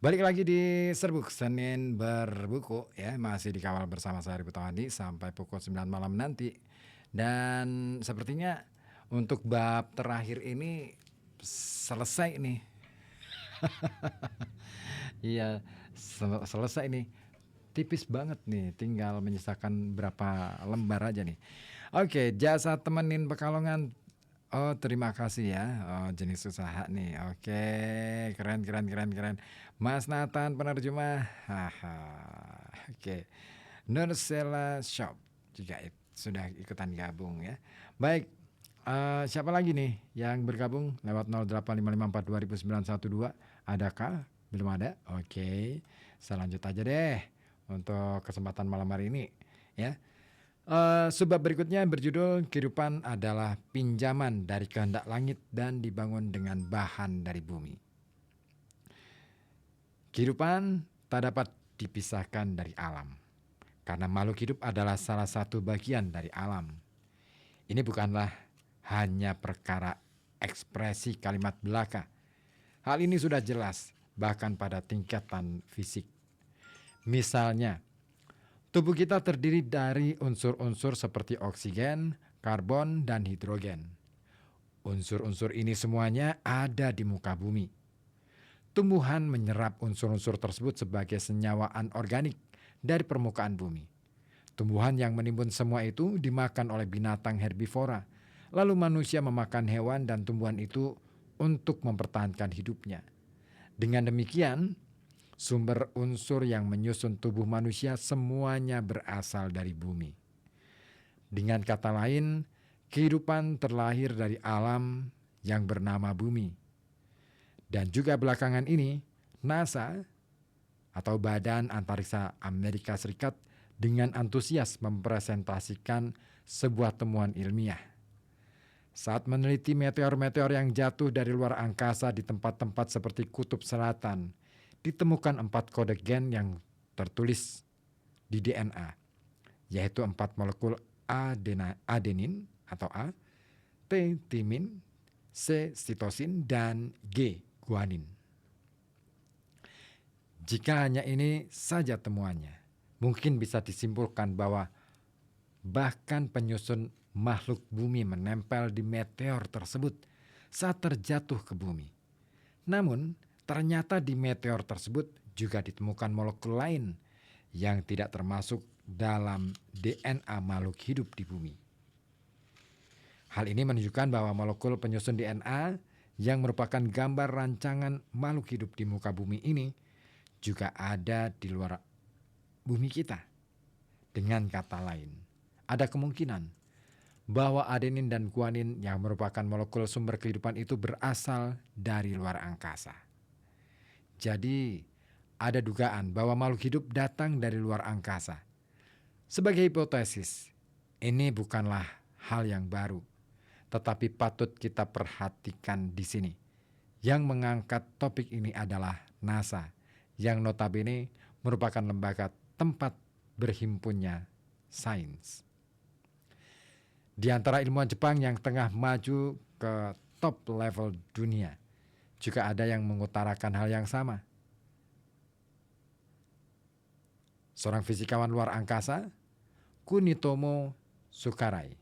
Balik lagi di Serbuk Senin Berbuku ya, masih dikawal bersama saya Ribu Tawandi sampai pukul 9 malam nanti. Dan sepertinya untuk bab terakhir ini selesai nih. Iya, selesai nih. Tipis banget nih, tinggal menyisakan berapa lembar aja nih. Oke, jasa temenin Pekalongan. Oh, terima kasih ya. Oh, jenis usaha nih. Oke, keren. Mas Nathan penerjemah. Haha. Oke. Nursela Shop juga sudah ikutan gabung ya. Baik. Siapa lagi nih yang bergabung lewat 0855420912? Adakah? Belum ada? Oke. Saya lanjut aja deh untuk kesempatan malam hari ini ya. Sebab berikutnya berjudul kehidupan adalah pinjaman dari kehendak langit dan dibangun dengan bahan dari bumi. Kehidupan tak dapat dipisahkan dari alam, karena makhluk hidup adalah salah satu bagian dari alam. Ini bukanlah hanya perkara ekspresi kalimat belaka. Hal ini sudah jelas bahkan pada tingkatan fisik. Misalnya, tubuh kita terdiri dari unsur-unsur seperti oksigen, karbon, dan hidrogen. Unsur-unsur ini semuanya ada di muka bumi. Tumbuhan menyerap unsur-unsur tersebut sebagai senyawa anorganik dari permukaan bumi. Tumbuhan yang menimbun semua itu dimakan oleh binatang herbivora. Lalu manusia memakan hewan dan tumbuhan itu untuk mempertahankan hidupnya. Dengan demikian, sumber unsur yang menyusun tubuh manusia semuanya berasal dari bumi. Dengan kata lain, kehidupan terlahir dari alam yang bernama bumi. Dan juga belakangan ini, NASA atau Badan Antariksa Amerika Serikat dengan antusias mempresentasikan sebuah temuan ilmiah. Saat meneliti meteor-meteor yang jatuh dari luar angkasa di tempat-tempat seperti Kutub Selatan, ditemukan 4 kode gen yang tertulis di DNA, yaitu 4 molekul adenin atau A, T timin, C sitosin, dan G guanin. Jika hanya ini saja temuannya, mungkin bisa disimpulkan bahwa bahkan penyusun makhluk bumi menempel di meteor tersebut saat terjatuh ke bumi. Namun, ternyata di meteor tersebut juga ditemukan molekul lain yang tidak termasuk dalam DNA makhluk hidup di bumi. Hal ini menunjukkan bahwa molekul penyusun DNA yang merupakan gambar rancangan makhluk hidup di muka bumi ini juga ada di luar bumi kita. Dengan kata lain, ada kemungkinan bahwa adenin dan guanin yang merupakan molekul sumber kehidupan itu berasal dari luar angkasa. Jadi, ada dugaan bahwa makhluk hidup datang dari luar angkasa. Sebagai hipotesis, ini bukanlah hal yang baru, tetapi patut kita perhatikan di sini. Yang mengangkat topik ini adalah NASA, yang notabene merupakan lembaga tempat berhimpunnya sains. Di antara ilmuwan Jepang yang tengah maju ke top level dunia, juga ada yang mengutarakan hal yang sama. Seorang fisikawan luar angkasa, Kunitomo Sukarai,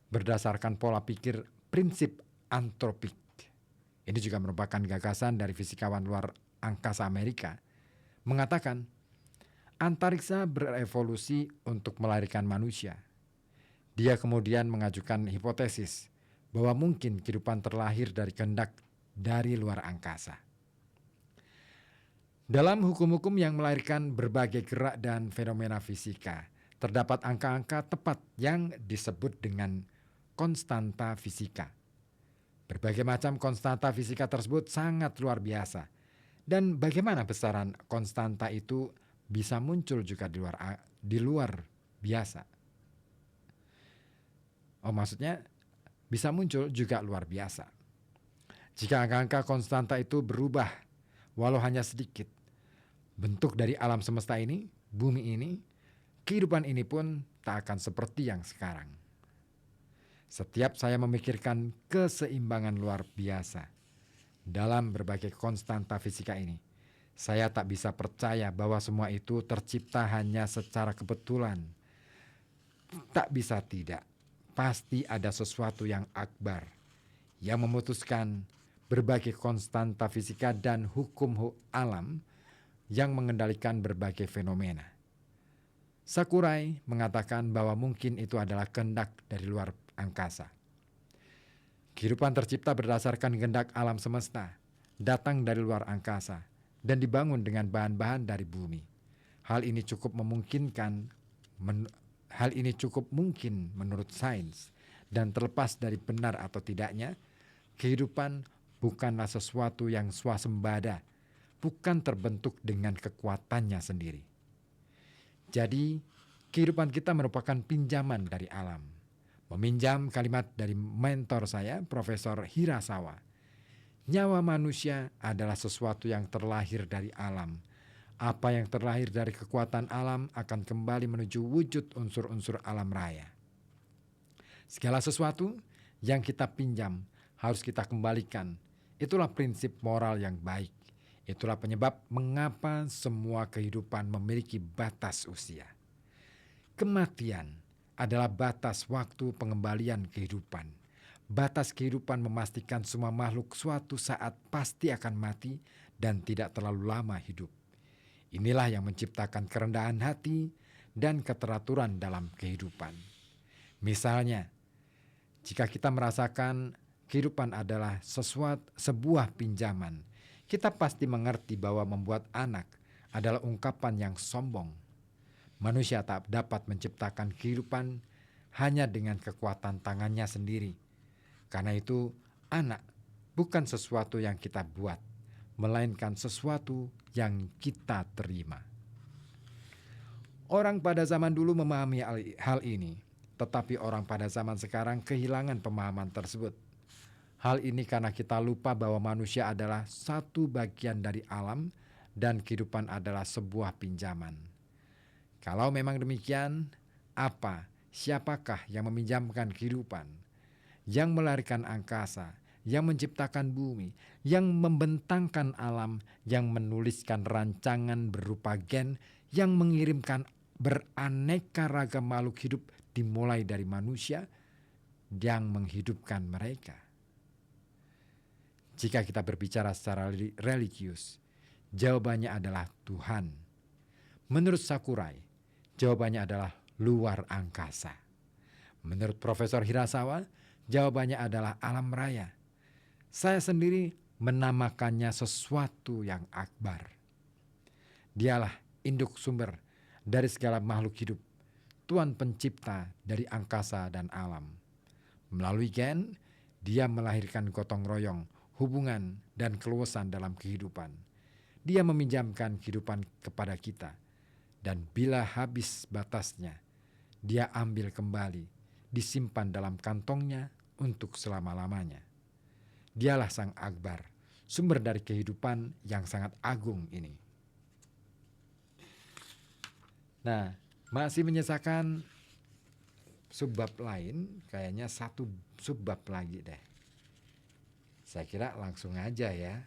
berdasarkan pola pikir prinsip antropik. Ini juga merupakan gagasan dari fisikawan luar angkasa Amerika, mengatakan antariksa berevolusi untuk melahirkan manusia. Dia kemudian mengajukan hipotesis bahwa mungkin kehidupan terlahir dari kehendak dari luar angkasa. Dalam hukum-hukum yang melahirkan berbagai gerak dan fenomena fisika, terdapat angka-angka tepat yang disebut dengan konstanta fisika. Berbagai macam konstanta fisika tersebut sangat luar biasa. Dan bagaimana besaran konstanta itu bisa muncul juga di luar biasa. Oh, maksudnya bisa muncul juga luar biasa. Jika angka-angka konstanta itu berubah, walau hanya sedikit, bentuk dari alam semesta ini, bumi ini, kehidupan ini pun tak akan seperti yang sekarang. Setiap saya memikirkan keseimbangan luar biasa dalam berbagai konstanta fisika ini, Saya tak bisa percaya bahwa semua itu tercipta hanya secara kebetulan. Tak bisa tidak. Pasti ada sesuatu yang akbar yang memutuskan berbagai konstanta fisika dan hukum alam yang mengendalikan berbagai fenomena. Sakurai mengatakan bahwa mungkin itu adalah kehendak dari luar angkasa. Kehidupan tercipta berdasarkan kehendak alam semesta, datang dari luar angkasa, dan dibangun dengan bahan-bahan dari bumi. Hal ini cukup mungkin menurut sains, dan terlepas dari benar atau tidaknya, kehidupan bukanlah sesuatu yang swasembada, bukan terbentuk dengan kekuatannya sendiri. Jadi, kehidupan kita merupakan pinjaman dari alam. Meminjam kalimat dari mentor saya, Profesor Hirasawa, nyawa manusia adalah sesuatu yang terlahir dari alam. Apa yang terlahir dari kekuatan alam akan kembali menuju wujud unsur-unsur alam raya. Segala sesuatu yang kita pinjam harus kita kembalikan. Itulah prinsip moral yang baik. Itulah penyebab mengapa semua kehidupan memiliki batas usia. Kematian adalah batas waktu pengembalian kehidupan. Batas kehidupan memastikan semua makhluk suatu saat pasti akan mati dan tidak terlalu lama hidup. Inilah yang menciptakan kerendahan hati dan keteraturan dalam kehidupan. Misalnya, jika kita merasakan kehidupan adalah sebuah pinjaman, kita pasti mengerti bahwa membuat anak adalah ungkapan yang sombong. Manusia tak dapat menciptakan kehidupan hanya dengan kekuatan tangannya sendiri. Karena itu, anak bukan sesuatu yang kita buat, melainkan sesuatu yang kita terima. Orang pada zaman dulu memahami hal ini, tetapi orang pada zaman sekarang kehilangan pemahaman tersebut. Hal ini karena kita lupa bahwa manusia adalah satu bagian dari alam dan kehidupan adalah sebuah pinjaman. Kalau memang demikian, siapakah yang meminjamkan kehidupan, yang melahirkan angkasa, yang menciptakan bumi, yang membentangkan alam, yang menuliskan rancangan berupa gen, yang mengirimkan beraneka ragam makhluk hidup dimulai dari manusia, yang menghidupkan mereka? Jika kita berbicara secara religius, jawabannya adalah Tuhan. Menurut Sakurai, jawabannya adalah luar angkasa. Menurut Profesor Hirasawa, jawabannya adalah alam raya. Saya sendiri menamakannya sesuatu yang akbar. Dialah induk sumber dari segala makhluk hidup, Tuhan pencipta dari angkasa dan alam. Melalui gen, Dia melahirkan gotong royong, hubungan, dan keluasan dalam kehidupan. Dia meminjamkan kehidupan kepada kita. Dan bila habis batasnya, Dia ambil kembali, disimpan dalam kantongnya untuk selama-lamanya. Dialah Sang Akbar, sumber dari kehidupan yang sangat agung ini. Nah, masih menyisakan subbab lain, kayaknya satu subbab lagi deh. Saya kira langsung aja ya,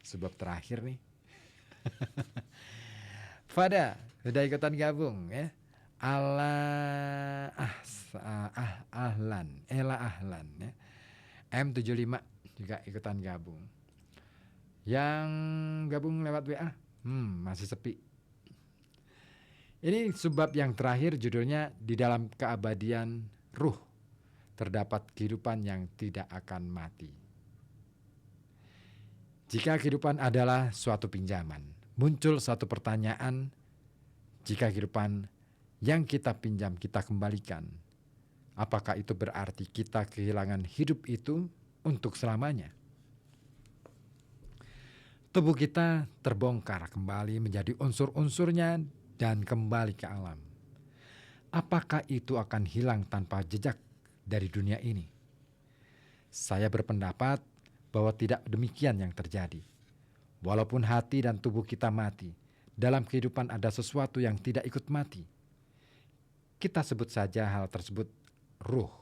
subbab terakhir nih. Fada, udah ikutan gabung ya. Ahlan ya. M75 juga ikutan gabung. Yang gabung lewat WA, masih sepi. Ini subbab yang terakhir, judulnya di dalam keabadian ruh terdapat kehidupan yang tidak akan mati. Jika kehidupan adalah suatu pinjaman, muncul satu pertanyaan, jika kehidupan yang kita pinjam kita kembalikan, apakah itu berarti kita kehilangan hidup itu untuk selamanya? Tubuh kita terbongkar kembali menjadi unsur-unsurnya dan kembali ke alam. Apakah itu akan hilang tanpa jejak dari dunia ini? Saya berpendapat bahwa tidak demikian yang terjadi. Walaupun hati dan tubuh kita mati, dalam kehidupan ada sesuatu yang tidak ikut mati. Kita sebut saja hal tersebut ruh.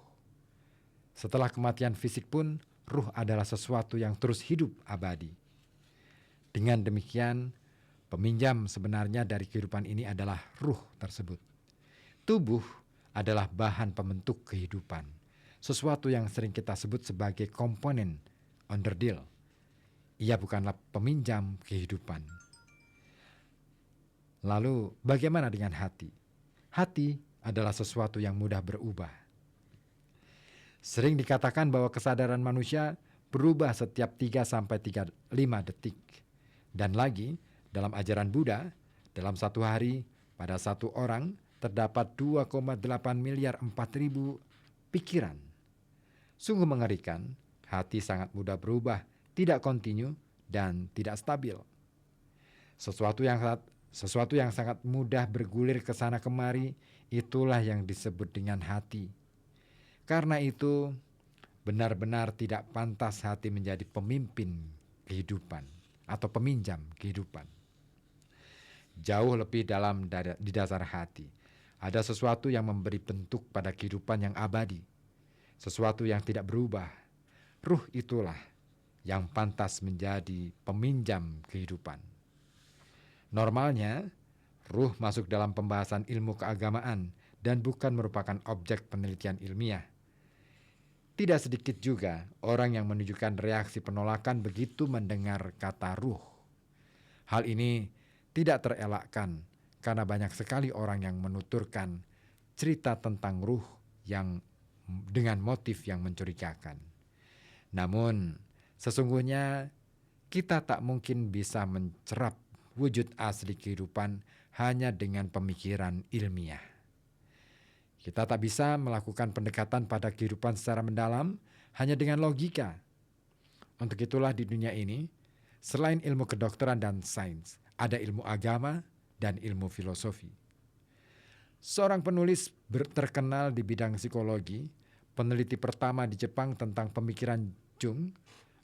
Setelah kematian fisik pun, ruh adalah sesuatu yang terus hidup abadi. Dengan demikian, Peminjam sebenarnya dari kehidupan ini adalah ruh tersebut. Tubuh adalah bahan pembentuk kehidupan, sesuatu yang sering kita sebut sebagai komponen underdeal. Ia bukanlah peminjam kehidupan. Lalu bagaimana dengan hati? Hati adalah sesuatu yang mudah berubah. Sering dikatakan bahwa kesadaran manusia berubah setiap 3-5 detik. Dan lagi, dalam ajaran Buddha, dalam satu hari pada satu orang terdapat 2,8 miliar 4.000 pikiran. Sungguh mengerikan, hati sangat mudah berubah, tidak kontinu dan tidak stabil. Sesuatu yang sangat mudah bergulir ke sana kemari, itulah yang disebut dengan hati. Karena itu, benar-benar tidak pantas hati menjadi pemimpin kehidupan atau peminjam kehidupan. Jauh lebih dalam di dasar hati, ada sesuatu yang memberi bentuk pada kehidupan yang abadi, sesuatu yang tidak berubah. Ruh itulah yang pantas menjadi peminjam kehidupan. Normalnya, ruh masuk dalam pembahasan ilmu keagamaan dan bukan merupakan objek penelitian ilmiah. Tidak sedikit juga orang yang menunjukkan reaksi penolakan begitu mendengar kata ruh. Hal ini tidak terelakkan karena banyak sekali orang yang menuturkan cerita tentang ruh yang dengan motif yang mencurigakan. Namun, sesungguhnya kita tak mungkin bisa mencerap wujud asli kehidupan hanya dengan pemikiran ilmiah. Kita tak bisa melakukan pendekatan pada kehidupan secara mendalam hanya dengan logika. Untuk itulah di dunia ini, selain ilmu kedokteran dan sains, ada ilmu agama dan ilmu filosofi. Seorang penulis terkenal di bidang psikologi, peneliti pertama di Jepang tentang pemikiran Jung,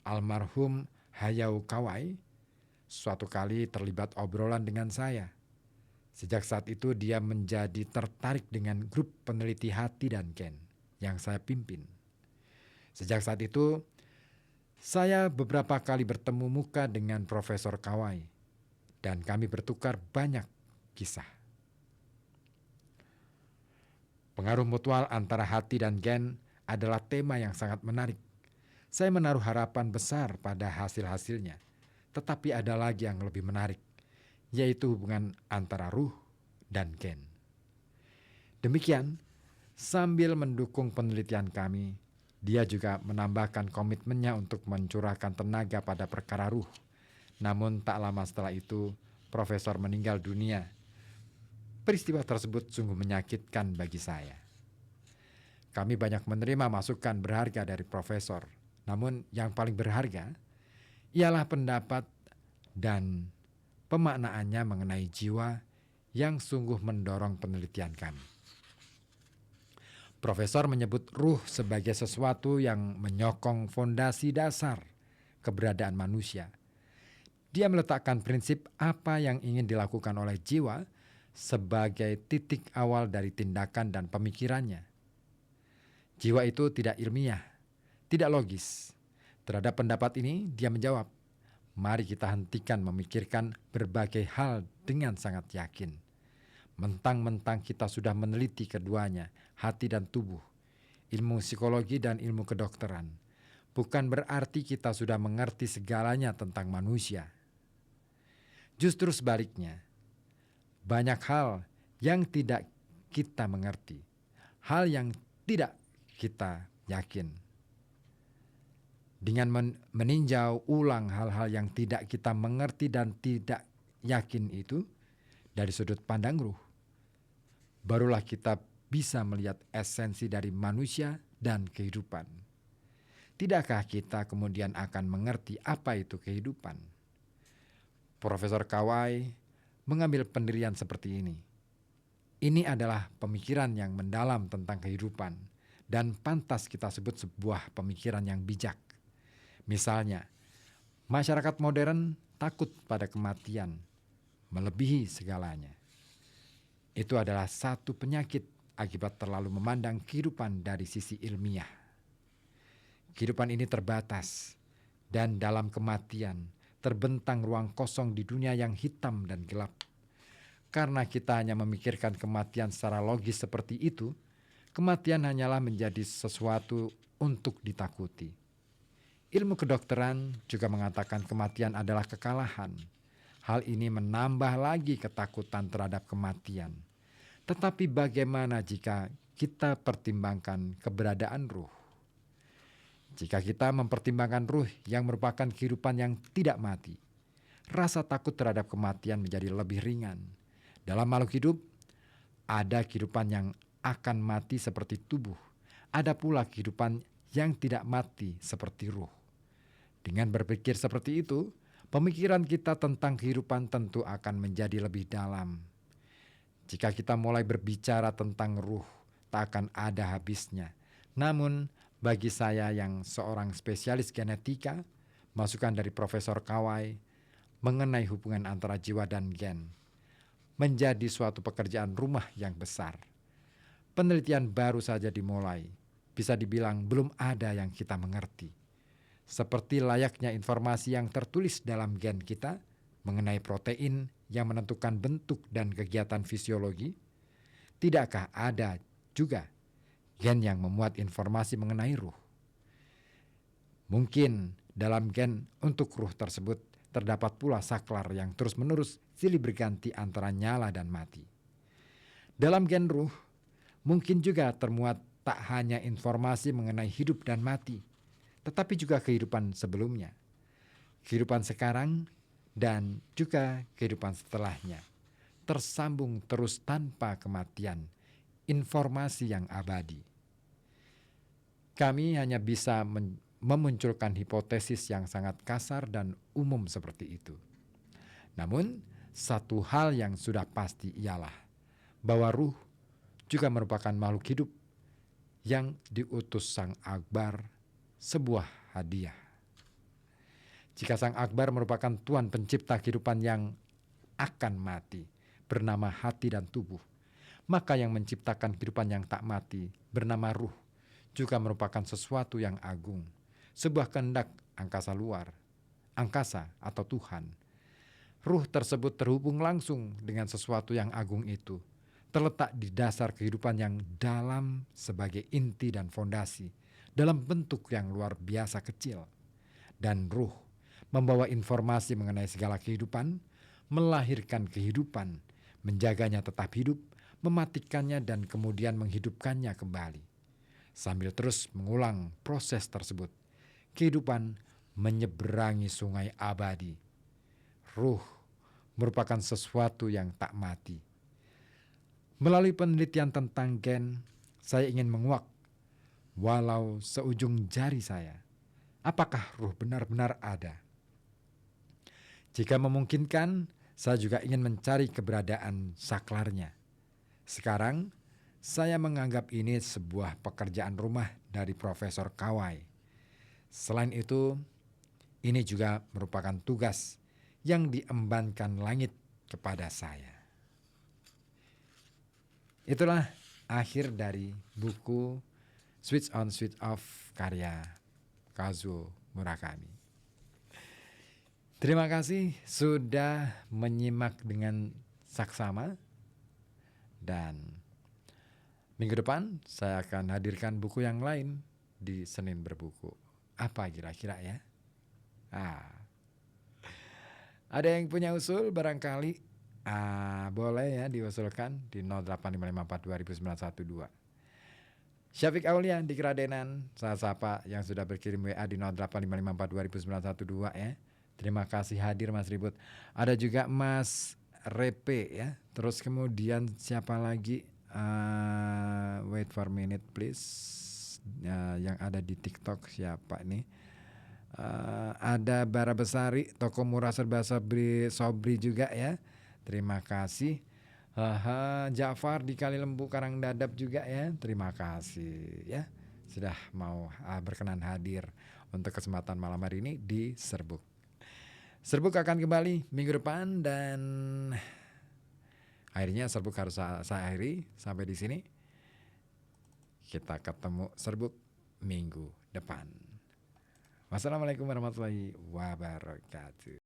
almarhum Hayao Kawai, suatu kali terlibat obrolan dengan saya. Sejak saat itu dia menjadi tertarik dengan grup peneliti hati dan gen yang saya pimpin. Sejak saat itu, saya beberapa kali bertemu muka dengan Profesor Kawai dan kami bertukar banyak kisah. Pengaruh mutual antara hati dan gen adalah tema yang sangat menarik. Saya menaruh harapan besar pada hasil-hasilnya, tetapi ada lagi yang lebih menarik, yaitu hubungan antara ruh dan gen. Demikian, sambil mendukung penelitian kami, dia juga menambahkan komitmennya untuk mencurahkan tenaga pada perkara ruh. Namun tak lama setelah itu, Profesor meninggal dunia. Peristiwa tersebut sungguh menyakitkan bagi saya. Kami banyak menerima masukan berharga dari Profesor, namun yang paling berharga ialah pendapat dan pemaknaannya mengenai jiwa yang sungguh mendorong penelitian kami. Profesor menyebut ruh sebagai sesuatu yang menyokong fondasi dasar keberadaan manusia. Dia meletakkan prinsip apa yang ingin dilakukan oleh jiwa sebagai titik awal dari tindakan dan pemikirannya. Jiwa itu tidak ilmiah, tidak logis. Terhadap pendapat ini, dia menjawab, mari kita hentikan memikirkan berbagai hal dengan sangat yakin. Mentang-mentang kita sudah meneliti keduanya, hati dan tubuh, ilmu psikologi dan ilmu kedokteran, bukan berarti kita sudah mengerti segalanya tentang manusia. Justru sebaliknya, banyak hal yang tidak kita mengerti, hal yang tidak kita yakin. Dengan meninjau ulang hal-hal yang tidak kita mengerti dan tidak yakin itu dari sudut pandang ruh, barulah kita bisa melihat esensi dari manusia dan kehidupan. Tidakkah kita kemudian akan mengerti apa itu kehidupan? Profesor Kawai mengambil pendirian seperti ini. Ini adalah pemikiran yang mendalam tentang kehidupan dan pantas kita sebut sebuah pemikiran yang bijak. Misalnya, masyarakat modern takut pada kematian, melebihi segalanya. Itu adalah satu penyakit akibat terlalu memandang kehidupan dari sisi ilmiah. Kehidupan ini terbatas, dan dalam kematian terbentang ruang kosong di dunia yang hitam dan gelap. Karena kita hanya memikirkan kematian secara logis seperti itu, kematian hanyalah menjadi sesuatu untuk ditakuti. Ilmu kedokteran juga mengatakan kematian adalah kekalahan. Hal ini menambah lagi ketakutan terhadap kematian. Tetapi bagaimana jika kita pertimbangkan keberadaan ruh? Jika kita mempertimbangkan ruh yang merupakan kehidupan yang tidak mati, rasa takut terhadap kematian menjadi lebih ringan. Dalam makhluk hidup, ada kehidupan yang akan mati seperti tubuh. Ada pula kehidupan yang tidak mati seperti ruh. Dengan berpikir seperti itu, pemikiran kita tentang kehidupan tentu akan menjadi lebih dalam. Jika kita mulai berbicara tentang ruh, tak akan ada habisnya. Namun, bagi saya yang seorang spesialis genetika, masukan dari Profesor Kawai mengenai hubungan antara jiwa dan gen menjadi suatu pekerjaan rumah yang besar. Penelitian baru saja dimulai, bisa dibilang belum ada yang kita mengerti. Seperti layaknya informasi yang tertulis dalam gen kita mengenai protein yang menentukan bentuk dan kegiatan fisiologi, tidakkah ada juga gen yang memuat informasi mengenai ruh? Mungkin dalam gen untuk ruh tersebut terdapat pula saklar yang terus-menerus silih berganti antara nyala dan mati. Dalam gen ruh mungkin juga termuat tak hanya informasi mengenai hidup dan mati, tetapi juga kehidupan sebelumnya, kehidupan sekarang, dan juga kehidupan setelahnya. Tersambung terus tanpa kematian, informasi yang abadi. Kami hanya bisa memunculkan hipotesis yang sangat kasar dan umum seperti itu. Namun, satu hal yang sudah pasti ialah bahwa ruh juga merupakan makhluk hidup yang diutus Sang Akbar, sebuah hadiah. Jika Sang Akbar merupakan Tuhan pencipta kehidupan yang akan mati, bernama hati dan tubuh, maka yang menciptakan kehidupan yang tak mati, bernama ruh, juga merupakan sesuatu yang agung, sebuah kehendak angkasa luar, angkasa atau Tuhan. Ruh tersebut terhubung langsung dengan sesuatu yang agung itu, terletak di dasar kehidupan yang dalam sebagai inti dan fondasi, dalam bentuk yang luar biasa kecil. Dan ruh membawa informasi mengenai segala kehidupan, melahirkan kehidupan, menjaganya tetap hidup, mematikannya dan kemudian menghidupkannya kembali. Sambil terus mengulang proses tersebut, kehidupan menyeberangi sungai abadi. Ruh merupakan sesuatu yang tak mati. Melalui penelitian tentang gen, saya ingin menguak, walau seujung jari saya, apakah ruh benar-benar ada? Jika memungkinkan, saya juga ingin mencari keberadaan saklarnya. Sekarang, saya menganggap ini sebuah pekerjaan rumah dari Profesor Kawai. Selain itu, ini juga merupakan tugas yang diembankan langit kepada saya. Itulah akhir dari buku Switch On Switch Off karya Kazuo Murakami. Terima kasih sudah menyimak dengan saksama, dan minggu depan saya akan hadirkan buku yang lain di Senin Berbuku. Apa kira-kira ya? Ada yang punya usul barangkali? Boleh ya diusulkan di 08554 200912. Syafiq Aulia di Keradenan, saya sapa yang sudah berkirim WA di 08554 200912 ya. Terima kasih hadir Mas Ribut. Ada juga Mas Repe ya. Terus kemudian siapa lagi? Wait for a minute please. Yang ada di TikTok siapa nih? Ada Bara Besari, toko murah serba Sobri juga ya. Terima kasih. Jafar di Kali Lembu Karang Dadap juga ya. Terima kasih ya sudah mau berkenan hadir untuk kesempatan malam hari ini di Serbuk. Serbuk akan kembali minggu depan, dan akhirnya Serbuk harus saya akhiri sampai di sini. Kita ketemu Serbuk minggu depan. Wassalamualaikum warahmatullahi wabarakatuh.